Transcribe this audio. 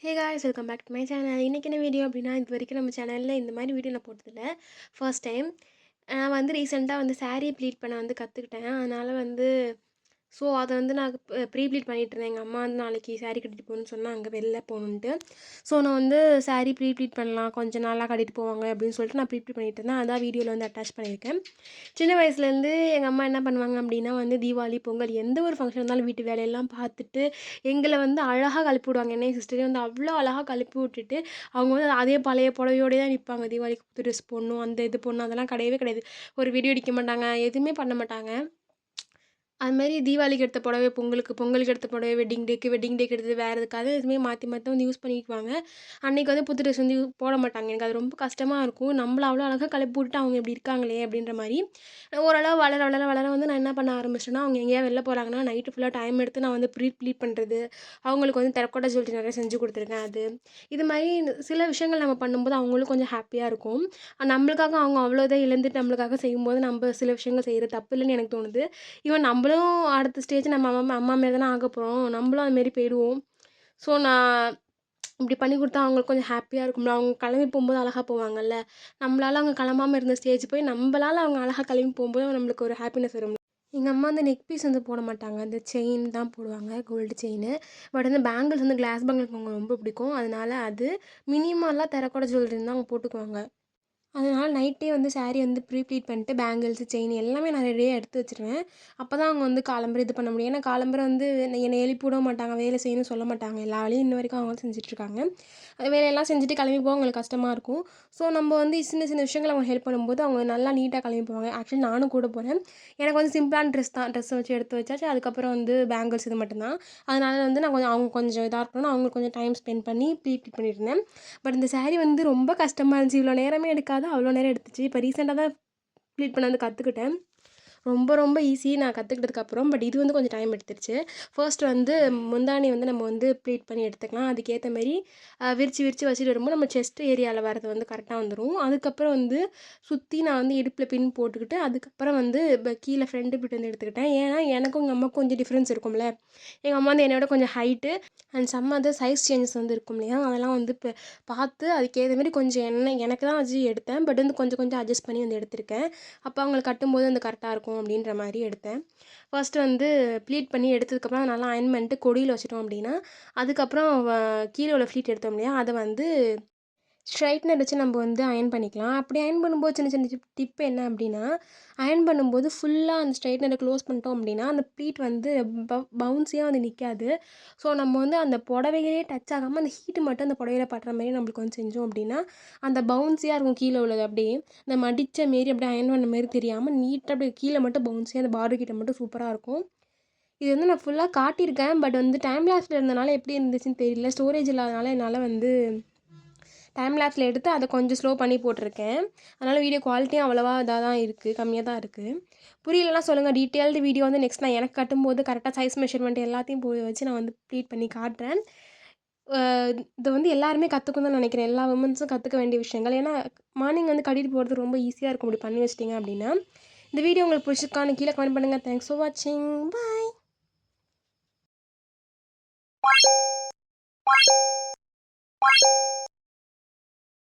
Hey guys welcome back to my channel. இன்றைக்கி என்ன video அப்படின்னா, இது வரைக்கும் நம்ம சேனலில் இந்த மாதிரி வீடியோ நான் போட்டதில்ல. First time. நான் வந்து ரீசெண்டாக வந்து சாரீ ப்ளீட் பண்ண வந்து கற்றுக்கிட்டேன். அதனால் வந்து அத வந்து நான் ப்ரீ ப்ளீட் பண்ணிகிட்ருந்தேன். எங்கள் அம்மா வந்து நாளைக்கு சாரீ கட்டிட்டு போகணுன்னு சொன்னால் அங்கே வெளில போகணுன்ட்டு. நான் வந்து சாரீ ப்ரீ ப்ளீட் பண்ணலாம், கொஞ்சம் நாளாக கட்டிட்டு போவாங்க அப்படின்னு சொல்லிட்டு நான் ப்ளீட் பண்ணிகிட்டு இருந்தேன். அதான் வீடியோவில் வந்து அட்டாச் பண்ணியிருக்கேன். சின்ன வயசுலேருந்து எங்கள் அம்மா என்ன பண்ணுவாங்க அப்படின்னா வந்து தீபாவளி, பொங்கல் எந்த ஒரு ஃபங்க்ஷன் இருந்தாலும் வீட்டு வேலையெல்லாம் பார்த்துட்டு எங்களை வந்து அழகாக கிளப்பி விடுவாங்க. என்னையும் சிஸ்டரையும் வந்து அவ்வளோ அழகாக கிளப்பி விட்டுட்டு அவங்க வந்து அதே பழைய புடவையோடயே தான் நிற்பாங்க. தீபாவளிக்கு புது ட்ரெஸ் போடணும், அந்த இது போடணும் அதெல்லாம் கிடையவே கிடையாது. ஒரு வீடியோ எடுக்க மாட்டாங்க, எதுவுமே பண்ண மாட்டாங்க. அதுமாரி தீபாவளிக்கு எடுத்த புடவை பொங்கலுக்கு எடுத்த புடவை வெட்டிங் டேக்கு எடுத்தது வேறு எதுக்காவது எதுவுமே மாற்றி மாற்றி வந்து யூஸ் பண்ணிக்குவாங்க. அன்றைக்கி வந்து புது ட்ரெஸ் வந்து போட மாட்டாங்க. எனக்கு அது ரொம்ப கஷ்டமாக இருக்கும். நம்மள அவ்வளோ அழகாக கிளப்பி விட்டுட்டு அவங்க இப்படி இருக்காங்களே அப்படின்ற மாதிரி. ஓரளவு வளர வந்து நான் என்ன பண்ண ஆரம்பிச்சேன்னா, அவங்க எங்கேயாவது வெளில போகிறாங்கன்னா நைட்டு ஃபுல்லாக டைம் எடுத்து நான் வந்து ப்ளீட் பண்ணுறது, அவங்களுக்கு வந்து டெரக்கோட்டா ஜுவல்லரி நிறைய செஞ்சு கொடுத்துருக்கேன். இது மாதிரி சில விஷயங்கள் நம்ம பண்ணும்போது அவங்களும் கொஞ்சம் ஹாப்பியாக இருக்கும். நம்மளுக்காக அவங்க அவ்வளோ இதை இழந்துட்டு நம்மளுக்காக செய்யும்போது நம்ம சில விஷயங்கள் செய்கிறது தப்பு இல்லைன்னு எனக்கு தோணுது. நம்மளும் அடுத்த ஸ்டேஜ் நம்ம அம்மா மாரி தானே ஆகப்போகிறோம். நம்மளும் அதுமாரி போயிடுவோம். நான் இப்படி பண்ணி கொடுத்தா அவங்களுக்கு கொஞ்சம் ஹாப்பியாக இருக்கும்ல. அவங்க கிளம்பி போகும்போது அழகா போவாங்கல்ல. நம்மளால அவங்க கிளம்பாம இருந்த ஸ்டேஜ் போய் நம்மளால அவங்க அழகா கிளம்பி போகும்போது நம்மளுக்கு ஒரு ஹாப்பினஸ் வரும்ல. எங்கள் அம்மா வந்து நெக் பீஸ் வந்து போட மாட்டாங்க. அந்த செயின் தான் போடுவாங்க, கோல்டு செயினு. பட் வந்து பேங்கிள்ஸ் வந்து கிளாஸ் பேங்கிள்ஸ் அவங்க ரொம்ப பிடிக்கும். அதனால அது மினிமலாக டெரக்கோட்டா ஜுவல்லரின்னு தான் அவங்க போட்டுக்குவாங்க. அதனால் நைட்டே வந்து சாரீ வந்து ப்ளீட் பண்ணிட்டு பேங்கிள்ஸு, செயின் எல்லாமே நான் ரெடியாக எடுத்து வச்சுருவேன். அப்போ தான் அவங்க வந்து காலம்பற இது பண்ண முடியும். ஏன்னா காலம்பற வந்து என்னை எழுப்பி விட மாட்டாங்க, வேலை செய்யணும்னு சொல்ல மாட்டாங்க. எல்லா வேலையும் இன்ன வரைக்கும் அவங்க செஞ்சுட்ருக்காங்க. வேலையெல்லாம் செஞ்சுட்டு கிளம்பி போக அவங்களுக்கு கஷ்டமாக இருக்கும். நம்ம வந்து சின்ன சின்ன விஷயங்கள் அவங்க ஹெல்ப் பண்ணும்போது அவங்க நல்லா நீட்டாக கிளம்பி போவாங்க. ஆக்சுவலி நானும் கூட போகிறேன். எனக்கு வந்து சிம்பிளான ட்ரெஸ் தான். ட்ரெஸ்ஸை வச்சு எடுத்து வச்சாச்சு. அதுக்கப்புறம் வந்து பேங்கிள்ஸ் இது மட்டும்தான். அதனால வந்து நான் அவங்க கொஞ்சம் இதாக இருக்கணும்னு அவங்களுக்கு கொஞ்சம் டைம் ஸ்பெண்ட் பண்ணி ப்ளீட் பண்ணியிருந்தேன். பட் இந்த சாரீ வந்து ரொம்ப கஷ்டமாக இருந்துச்சு. இவ்வளோ நேரமே எடுக்காது, அவ்வளோ நேரம் எடுத்துச்சு. இப்போ ரீசெண்டாக தான் ப்ளீட் பண்ண வந்து கற்றுக்கிட்டேன். ரொம்ப ரொம்ப ஈஸி நான் கற்றுக்கிட்டதுக்கப்புறம். பட் இது வந்து கொஞ்சம் டைம் எடுத்துருச்சு. ஃபர்ஸ்ட் வந்து முந்தானி வந்து நம்ம வந்து ப்ளீட் பண்ணி எடுத்துக்கலாம். அதுக்கேற்ற மாரி விரிச்சு விரிச்சு வச்சுட்டு வரும்போது நம்ம செஸ்ட் ஏரியாவில் வரது வந்து கரெக்டாக வந்துடும். அதுக்கப்புறம் வந்து சுற்றி நான் வந்து இடுப்பில் பின் போட்டுக்கிட்டு அதுக்கப்புறம் வந்து கீழே ஃப்ரண்ட் பிட் வந்து எடுத்துக்கிட்டேன். ஏன்னா எனக்கும் எங்கள் அம்மாவுக்கும் கொஞ்சம் டிஃப்ரென்ஸ் இருக்கும்ல. எங்கள் அம்மா வந்து என்னை விட கொஞ்சம் height and some other size changes வந்து இருக்கும் இல்லையா, அதெல்லாம் வந்து இப்போ பார்த்து அதுக்கேற்ற மாரி கொஞ்சம் எனக்கு தான் வச்சு எடுத்தேன். பட் வந்து கொஞ்சம் கொஞ்சம் அட்ஜஸ்ட் பண்ணி வந்து எடுத்திருக்கேன். அப்போ அவங்களுக்கு கட்டும்போது வந்து கரெக்டாக இருக்கும் அப்படின்ற மாதிரி எடுத்தேன். ஃபர்ஸ்ட்டு வந்து ப்ளீட் பண்ணி எடுத்ததுக்கப்புறம் அதை நல்லா அயர்ன் பண்ணிட்டு கொடியில் வச்சுட்டோம் அப்படின்னா, அதுக்கப்புறம் கீழே உள்ள ஃப்ளீட் எடுத்தோம் இல்லையா, அதை வந்து ஸ்ட்ரைட்னர் வச்சு நம்ம வந்து அயர்ன் பண்ணிக்கலாம். அப்படி அயர்ன் பண்ணும்போது சின்ன சின்ன டிப் என்ன அப்படின்னா, அயர்ன் பண்ணும்போது ஃபுல்லாக அந்த ஸ்ட்ரைட்னரை க்ளோஸ் பண்ணிட்டோம் அப்படின்னா, அந்த ப்ளீட் வந்து பவுன்ஸியாக வந்து நிற்காது. நம்ம வந்து அந்த புடவையே டச் ஆகாமல் அந்த ஹீட்டு மட்டும் அந்த புடவையில படுற மாரி நம்மளுக்கு வந்து செஞ்சோம் அப்படின்னா, அந்த பவுன்ஸியாக இருக்கும் கீழே உள்ளது அப்படியே. இந்த மடித்த மாரி அப்படியே அயர்ன் பண்ண மாரி தெரியாமல் நீட்டாக அப்படியே கீழே மட்டும் பவுன்ஸியாக அந்த பார்டர் கிட்ட மட்டும் சூப்பராக இருக்கும். இது வந்து நான் ஃபுல்லாக காட்டியிருக்கேன். பட் வந்து டைம் லேப்ஸில் இருந்தனால எப்படி இருந்துச்சுன்னு தெரியல. ஸ்டோரேஜ் இல்லாதனால என்னால் வந்து டைம் லேப்ஸில் எடுத்து அதை கொஞ்சம் ஸ்லோ பண்ணி போட்டிருக்கேன். அதனால் வீடியோ குவாலிட்டியும் அவ்வளோவா இதாக தான் இருக்குது, கம்மியாக தான் இருக்குது. புரியலன்னா சொல்லுங்கள். டீட்டெயில்டு வீடியோ வந்து நெக்ஸ்ட் நான் எனக்கு கட்டும்போது கரெக்டாக சைஸ் மெஷர்மெண்ட் எல்லாத்தையும் வச்சு நான் வந்து ப்ளீட் பண்ணி காட்டுறேன். இதை வந்து எல்லாருமே கற்றுக்கணும் தான் நினைக்கிறேன். எல்லா விமன்ஸும் கற்றுக்க வேண்டிய விஷயங்கள். ஏன்னா மார்னிங் வந்து கட்டிட்டு போகிறது ரொம்ப ஈஸியாக இருக்கும் இப்படி பண்ணி வச்சிட்டிங்க அப்படின்னா. இந்த வீடியோ உங்களுக்கு பிடிச்சிருக்கான்னு கீழே கமெண்ட் பண்ணுங்கள். தேங்க்ஸ் ஃபார் வாட்சிங். பாய்.